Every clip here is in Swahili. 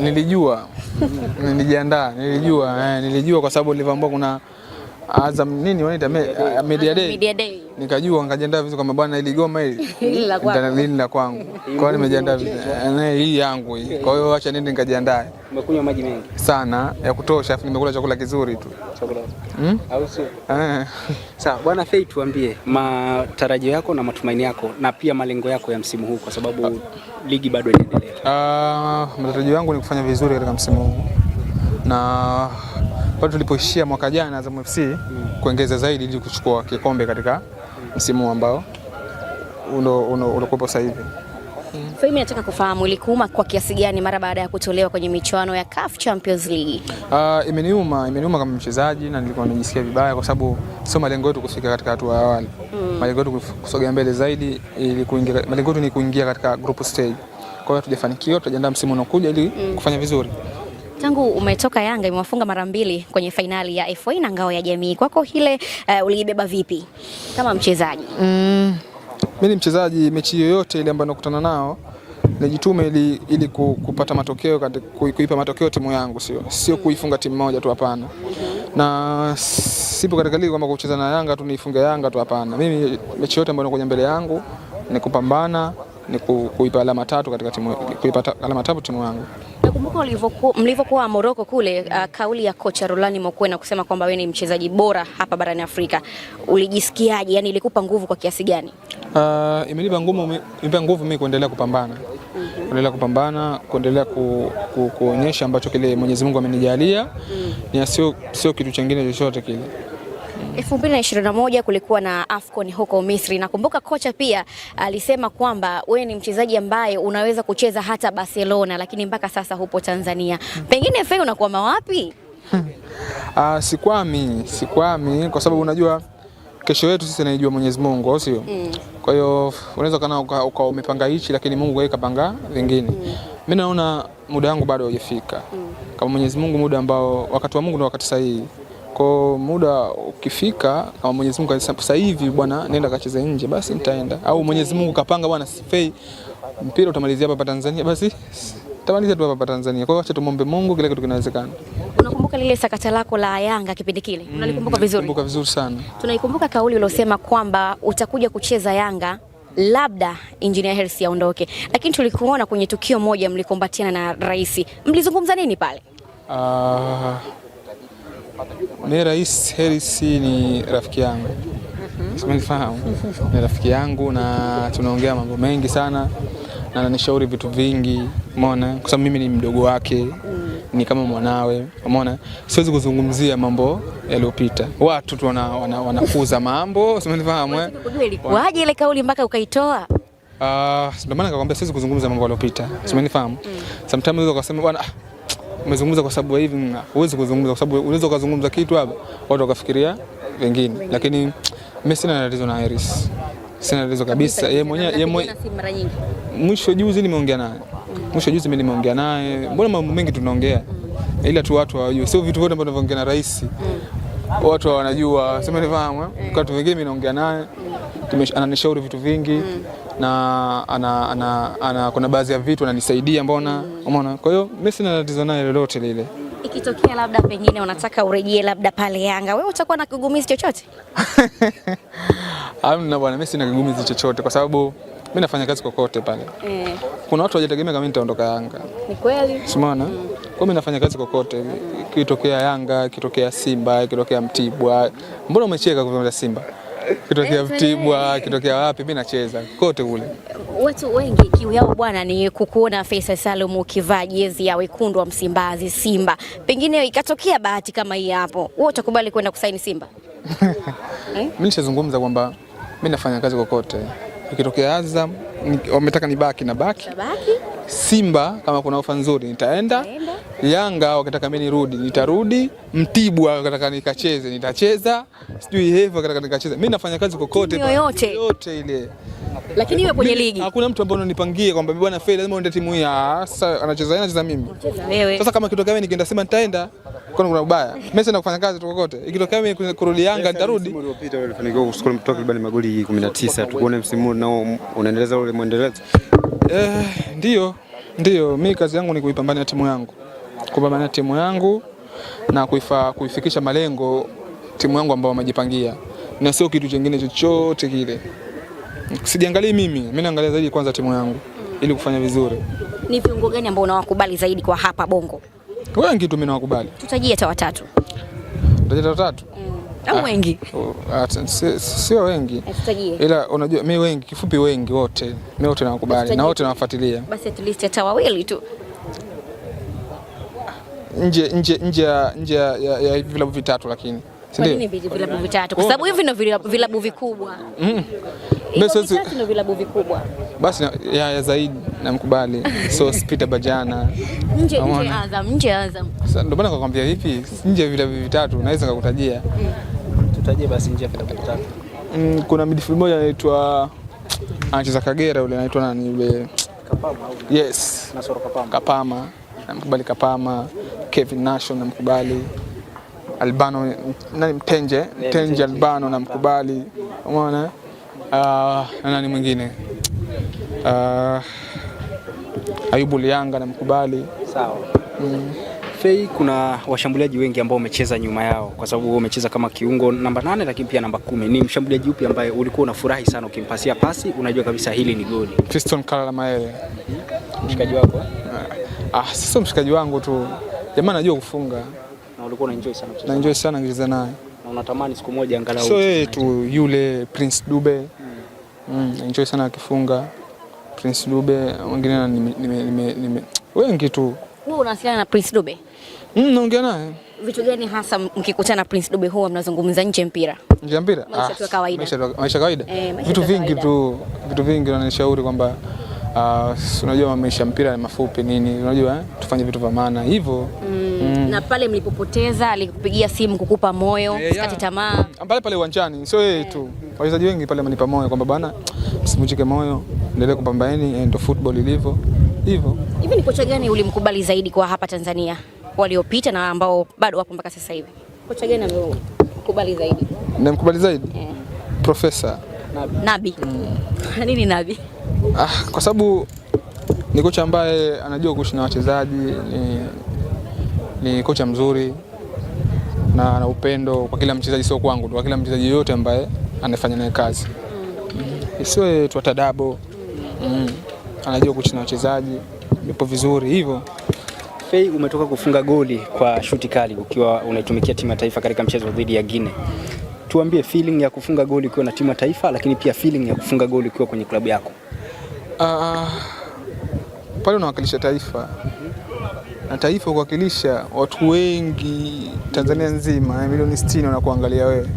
Nilijua. Nilijiandaa, nilijua kwa sababu nilivyoambiwa kuna Azam nini wanaita Media Day. Nikajua nikajiandaa vizuri kama bwana ili goma hili la kwangu. Kwa hiyo nimejiandaa vizuri. Hii yangu hii. Kwa hiyo acha nende nikajiandae. Umekunywa maji mengi sana ya kutosha, afu nimekula chakula kizuri tu. Chakula. Au sio? Sawa, Bwana Fei, tuambie matarajio yako na matumaini yako na pia malengo yako ya msimu huu kwa sababu ligi bado inaendelea. Matarajio yangu ni kufanya vizuri katika msimu huu. Na pale tulipoishia mwaka jana Azam FC kuongeza zaidi ili kuchukua kikombe katika msimu ambao unakuwa sasa hivi. Fei, mimi nataka kufahamu ulikuuma kwa kiasi gani mara baada ya kutolewa kwenye michuano ya CAF Champions League? Imeniuma kama mchezaji na nilikuwa najisikia vibaya kwa sababu sio malengo yetu kufika katika hatua ya awali. Malengo yetu kusogea mbele zaidi ili kuingia, malengo yetu ni kuingia katika group stage. Kwa hiyo hatujafanikiwa, tutajiandaa msimu unaokuja ili kufanya vizuri. Tangu umetoka Yanga imewafunga mara 2 kwenye fainali ya FA na ngao ya jamii. Kwako hile uliibeba vipi kama mchezaji? Mimi ni mchezaji, mechi yoyote ile ambayo nakutana nao najitume ili kupata matokeo, kuipa matokeo timu yangu, sio kuifunga timu moja tu, hapana. Na sipo katika ligi kwamba kucheza na Yanga tu niifunge Yanga tu, hapana. Mimi mechi yote ambayo inakuja mbele yangu ni kupambana, ni kuipa alama 3 katika timu, kuipa alama 3 timu yangu. Nakumbuka mlivyokuwa Morocco kule, kauli ya kocha Rolani Mokwena kusema kwamba wewe ni mchezaji bora hapa barani Afrika. Ulijisikiaje? Yani ilikupa nguvu kwa kiasi gani? Imenipa nguvu mimi kuendelea kupambana. Kuendelea kupambana, kuendelea kuonyesha ambacho kile Mwenyezi Mungu amenijalia. Ni sio kitu kingine chochote kile. 2021 kulikuwa na AFCON huko Misri. Nakumbuka kocha pia alisema kwamba wewe ni mchezaji ambaye unaweza kucheza hata Barcelona, lakini mpaka sasa hupo Tanzania. Pengine Fei unakwama wapi? Sikwami kwa sababu unajua kesho yetu sisi naijua Mwenyezi Mungu, au sio? Kwa hiyo unaweza kana umepanga hichi lakini Mungu yeye kapanga vingine. Mimi naona muda wangu bado haujafika. Kama Mwenyezi Mungu muda ambao wakati wa Mungu ndio wakati sahihi. Kwa muda ukifika kama Mwenyezi Mungu sasa hivi bwana nenda kacheze nje, basi nitaenda. Au Mwenyezi Mungu kapanga bwana Fei mpira utamalizia hapa Tanzania, basi tutamalizia tu hapa Tanzania. Kwa hiyo acha tumombe Mungu, kile kitu kinawezekana. Unakumbuka lile sakata lako la Yanga kipindi kile? Unalikumbuka vizuri? Nakumbuka vizuri sana. Tunaikumbuka kauli uliyosema kwamba utakuja kucheza Yanga labda Engineer Hersi aondoke. Lakini tulikuona kwenye tukio moja mlikumbatiana na rais. Mlizungumza nini pale? Ni Rais Hersi ni rafiki yangu. Simenifahamu. Ni rafiki yangu na tunaongea mambo mengi sana na ananishauri vitu vingi, umeona? Kwa sababu mimi ni mdogo wake, ni kama mwanawe, umeona? Siwezi kuzungumzia mambo yaliyopita. Watu tu wanakuza mambo, simenifahamu Waje ile kauli mpaka ukaitoa? Ndio maana nikakwambia siwezi kuzungumza mambo yaliyopita. Simenifahamu. Sometimes unaweza kusema bwana umezungumza kwa sababu hivi, huwezi kuzungumza kwa sababu unaweza kuzungumza kitu hapa watu wakafikiria vingine, lakini mimi sina tatizo na Hersi. Sina tatizo kabisa. Yeye mwenyewe mara nyingi. Mwisho juzi nimeongea naye. Mbona mambo mengi tunaongea. Ila tu watu hawajui. Sio vitu vyote ambavyo tunaongea na rais. Watu wanajua. Sema nifahamu. Kwa watu wengine mimi naongea naye. Ananishauri vitu vingi na kuna baadhi ya vitu ananisaidia, mbona umeona. Kwa hiyo mimi sina tatizo naye lolote lile. Ikitokea labda pengine unataka urejee labda pale Yanga, wewe utakuwa na kigumizi chochote? Hamna bwana, mimi sina kigumizi chochote kwa sababu mimi nafanya kazi kokote pale. Kuna watu hawajategemea kama nitaondoka Yanga. Ni kweli? Umeona? Kwa mimi nafanya kazi kokote. Kitokea Yanga, kitokea Simba, kitokea Mtibwa. Mbona umecheka kwa Simba? Kitokea Mtibwa, kitokea wapi, mimi nacheza kote kule. Watu wengi kiu yao bwana ni kukuona Faisal Salum ukivaa jezi ya wekundu wa Msimbazi Simba. Pengine ikatokea bahati kama hii hapo, wewe utakubali kwenda kusaini Simba? Mimi nishazungumza kwamba mimi nafanya kazi kokote. Ikitokea Azam wametaka nibaki na baki. Simba kama kuna ofa nzuri nitaenda. Yanga wakitaka mimi nirudi nitarudi. Mtibwa wakitaka nikacheze nitacheza. Sijui hivyo wakitaka nikacheze. Mimi nafanya kazi kokote yote ile. Lakini iwe kwenye ligi. Hakuna mtu ambaye ananipangia kwamba bwana Fei lazima uende timu hii. Sasa anacheza mimi. Sasa kama kitokea mimi nikienda Simba nitaenda. Kuna ubaya. Mimi sina kufanya kazi kokote. Ikitokea mimi kurudi Yanga nitarudi. Msimu uliopita ulifanikiwa kuskora takriban magoli 19. Tukuone msimu nao unaendeleza ule muendelezo. Ndio. Ndio, mimi kazi yangu ni kuipambania timu yangu. Kupambania timu yangu na kuifikisha malengo timu yangu ambao wamejipangia. Na sio kitu kingine chochote kile. Sijiangalie mimi naangalia zaidi kwanza timu yangu ili kufanya vizuri. Ni viungo gani ambao unawakubali zaidi kwa hapa Bongo? Wengi tu mimi nawakubali. Tutajie hata watatu. Tutajie watatu? Au wengi? Sio wengi. Tutajie. Ila unajua mimi wengi, kifupi wengi wote. Mimi wote nawakubali na wote nawafuatilia. Basi at least hata wawili tu. Nje ya vilabu vitatu lakini. Kwa nini vilabu vitatu? Kwa sababu hivi ndio vilabu vikubwa. Basi ndio vilabu vikubwa. Basi ya zaidi namkubali. So Peter Bajana. Nje Azam. Sasa ndio maana nakwambia hivi, nje ya vilabu vitatu naweza kukutajia. Tutajie basi nje ya vilabu vitatu. Kuna midfield moja anaitwa anacheza Kagera yule anaitwa nani yule? Kapama. Yes. Nasoro Kapama. Kapama. Namkubali Kapama. Kevin Nation namkubali. Albano nani Mtenje Albano namkubali. Umeona? Nani mwingine? Ayubu Lianga namkubali. Sawa. Fei, kuna washambuliaji wengi ambao umecheza nyuma yao kwa sababu wewe umecheza kama kiungo namba 8 lakini pia namba 10. Ni mshambuliaji upi ambaye ulikuwa unafurahi sana ukimpasia pasi unajua kabisa hili ni goli? Fiston Kalala Maele. Mshikaji wako? Sio mshikaji wangu tu. Jamaa anajua kufunga. Na ulikuwa unaenjoy sana kucheza? Na enjoy sana kucheza naye. Na unatamani siku moja angalau? So yeye tu yule Prince Dube. Enjoy sana akifunga. Prince Dube, wengine nime wengi tu. Wewe unawasiliana na Prince Dube? Naongea naye. Vitu gani hasa mkikutana na Prince Dube huwa mnazungumza nje mpira? Nje mpira? Maisha ya kawaida. Maisha kawaida. Vitu vingi tu, vitu vingi wananishauri kwamba unajua maisha mpira ni mafupi nini, unajua tufanye vitu vya maana hivyo. Na pale mlipopoteza alikupigia simu kukupa moyo, usikate tamaa. Pale uwanjani, sio yeye tu. Wachezaji wengi pale wamenipa moyo kwamba bana msivunjike moyo, endelee kupambana, ndio football ilivyo. Hivyo. Hivi ni kocha gani ulimkubali zaidi kwa hapa Tanzania waliopita na ambao bado wapo mpaka sasa hivi? Kocha gani amekubali zaidi? Nimekubali zaidi? Profesa Nabi. Nini Nabi? Kwa sababu ni kocha ambaye anajua kuishi na wachezaji, ni kocha mzuri na ana upendo kwa kila mchezaji, sio kwangu tu, kwa kila mchezaji yote ambaye anafanya naye kazi. Isiwe tu atadabo. Anajua kuishi na wachezaji, yupo vizuri hivyo. Fei, umetoka kufunga goli kwa shuti kali ukiwa unaitumikia timu ya taifa katika mchezo dhidi ya Guinea. Tuambie feeling ya kufunga goli ukiwa na timu ya taifa lakini pia feeling ya kufunga goli ukiwa kwenye klabu yako. Pale unawakilisha taifa. Na taifa kuwakilisha watu wengi Tanzania nzima, milioni 60 wanakuangalia wewe.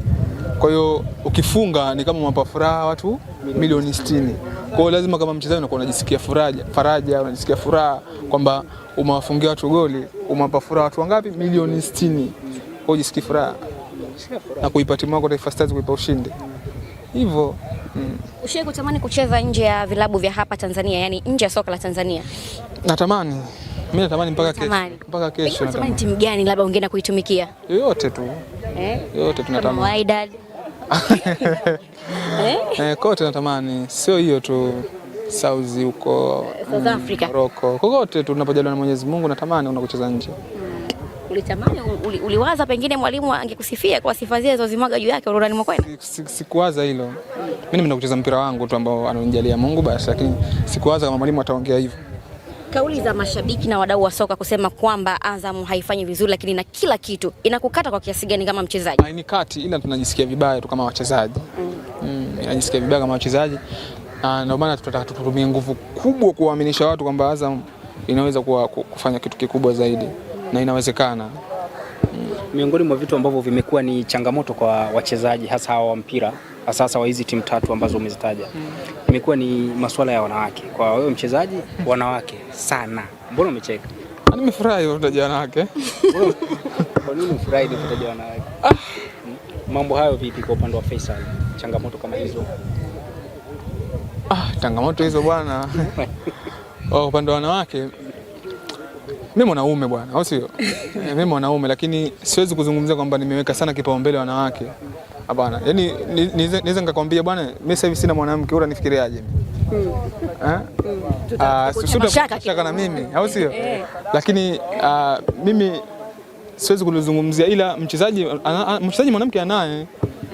Kwa hiyo ukifunga ni kama unawapa furaha watu milioni 60. Kwa hiyo lazima kama mchezaji unakuwa unajisikia faraja, unajisikia furaha kwamba umewafungia watu goli, umewapa furaha watu wangapi? Milioni 60. Kwa hiyo unajisikia furaha. Na kuipa timu yako Taifa Stars kuipa ushindi. Hivyo. Ushawahi kutamani kucheza nje ya vilabu vya hapa Tanzania, yani nje ya soka la Tanzania? Natamani. Mimi natamani mpaka kesho. Natamani timu gani labda ungeenda kuitumikia? Yoyote tu. Yoyote tunatamani. Kama Wydad. Kote natamani. Sio hiyo tu. South huko, South Africa. Morocco. Kokote tunapojaliwa na Mwenyezi Mungu natamani kucheza nje. Ulitamani, uliwaza pengine mwalimu angekusifia kwa sifa zile zilizomwaga juu yake urudani mwakwenda? Sikuwaza hilo. Mimi nimeenda kucheza mpira wangu tu ambao ananijalia Mungu basi, lakini sikuwaza kama mwalimu ataongea hivyo. Kauli za mashabiki na wadau wa soka kusema kwamba Azam haifanyi vizuri lakini na kila kitu, inakukata kwa kiasi gani kama mchezaji? Hainikati, ila tunajisikia vibaya tu kama wachezaji. Tunajisikia vibaya kama wachezaji. Na ndio maana tutataka tutumie nguvu kubwa kuwaaminisha watu kwamba Azam inaweza kufanya kitu kikubwa zaidi na inawezekana. Miongoni mwa vitu ambavyo vimekuwa ni changamoto kwa wachezaji hasa hawa wa mpira, hasa wa hizi timu tatu ambazo umezitaja, imekuwa ni masuala ya wanawake. Kwa wewe mchezaji, wanawake sana. Mbona umecheka? Nimefurahi kutaja wanawake. Kwa nini umefurahi kutaja wanawake? Mambo hayo vipi kwa upande wa Faisal? Changamoto kama hizo? Changamoto hizo bwana. Upande wa wanawake, mimi mwanaume bwana, au sio? Mimi mwanaume, lakini siwezi kuzungumzia kwamba nimeweka sana kipaumbele wanawake. Hapana. Yaani niweza nikakwambia bwana, mimi sasa hivi sina mwanamke, unanifikiriaje? shaka na mimi au sio? Lakini mimi siwezi kulizungumzia, ila mchezaji mwanamke anaye,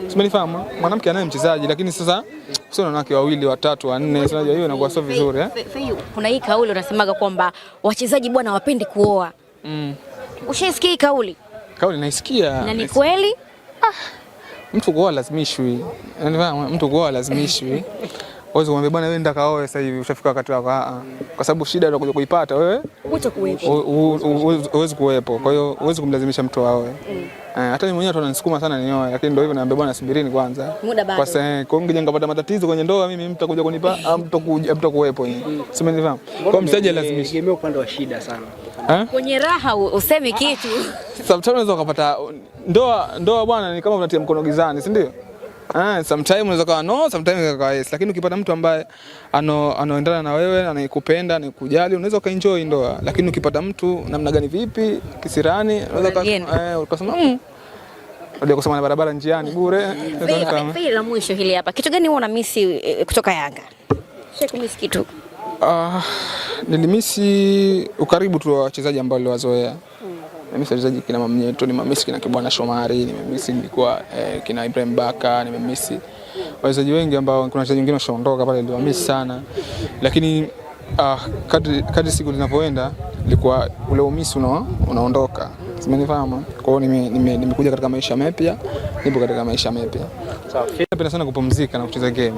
simenifahamu, mwanamke anaye mchezaji, lakini sasa sio wanawake wawili watatu wanne, sio hiyo inakuwa sio vizuri Kuna hii kauli unasemaga kwamba wachezaji bwana wapende kuoa. Ushaisikia hii kauli? Kauli naisikia. Na ni kweli? Mtu kuoa lazimishwi. Mtu kuoa lazimishwi. Uweze kumwambia bwana wewe nenda kaoe sasa hivi ushafika wakati wako. Kwa sababu shida utakuja kuipata wewe. Uweze kuwepo. Kwa hiyo uweze kumlazimisha mtu aoe. Hata mimi mwenyewe tunanisukuma sana nioe, lakini ndio hivyo naambia bwana subirini kwanza. Muda bado. Kwa sababu kwa nje ngapata matatizo kwenye ndoa mimi mtakuja kunipa mtakuwepo nyinyi. Simenifahamu. Kwa msaje lazimishwi. Tegemea upande wa shida sana. Kwenye raha usemi kitu. Sometimes unaweza kupata ndoa bwana ni kama unatia mkono gizani, si ndio? Sometimes unaweza kuwa no, sometimes unaweza kuwa yes, lakini ukipata mtu ambaye anaoendana na wewe, anayekupenda, anayekujali, unaweza kaenjoy ndoa. Lakini ukipata mtu namna gani vipi, kisirani, unaweza ukasema ndio kusema na barabara njiani bure. Faili la mwisho hili hapa. Kitu gani wewe unamisi kutoka Yanga? Kumisi kitu? Nilimisi ukaribu tu wa wachezaji ambao niliwazoea. Nimemisi wachezaji kina Mamnyeto, nimemisi kina Kibwana Shomari, nimemisi nilikuwa kina Ibrahim Baka, nimemisi wachezaji wengi ambao kuna wachezaji wengine washaondoka pale niliwamisi sana. Lakini kadri siku zinavyoenda ilikuwa ule umisi unaondoka. Simenifahamu. Kwa hiyo nimekuja katika maisha mapya, nipo katika maisha mapya. Sawa. Napenda sana kupumzika na kucheza game.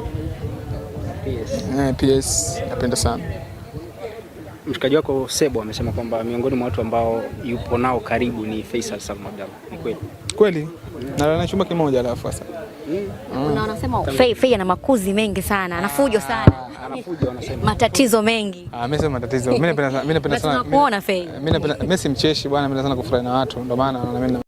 PS napenda sana. Mshikaji wako Sebo amesema kwamba miongoni mwa watu ambao yupo nao karibu ni Faisal Salum Abdalla. Ni kweli? Kweli. Na chumba kimoja alafu sasa. Wanasema Fei ana makuzi mengi sana, anafujo sana. Anafujo wanasema. Matatizo mengi. Mimi sema matatizo. Mimi napenda sana. Tunakuona Fei. Mimi si mcheshi bwana, napenda sana kufurahi na watu. Ndio maana na mimi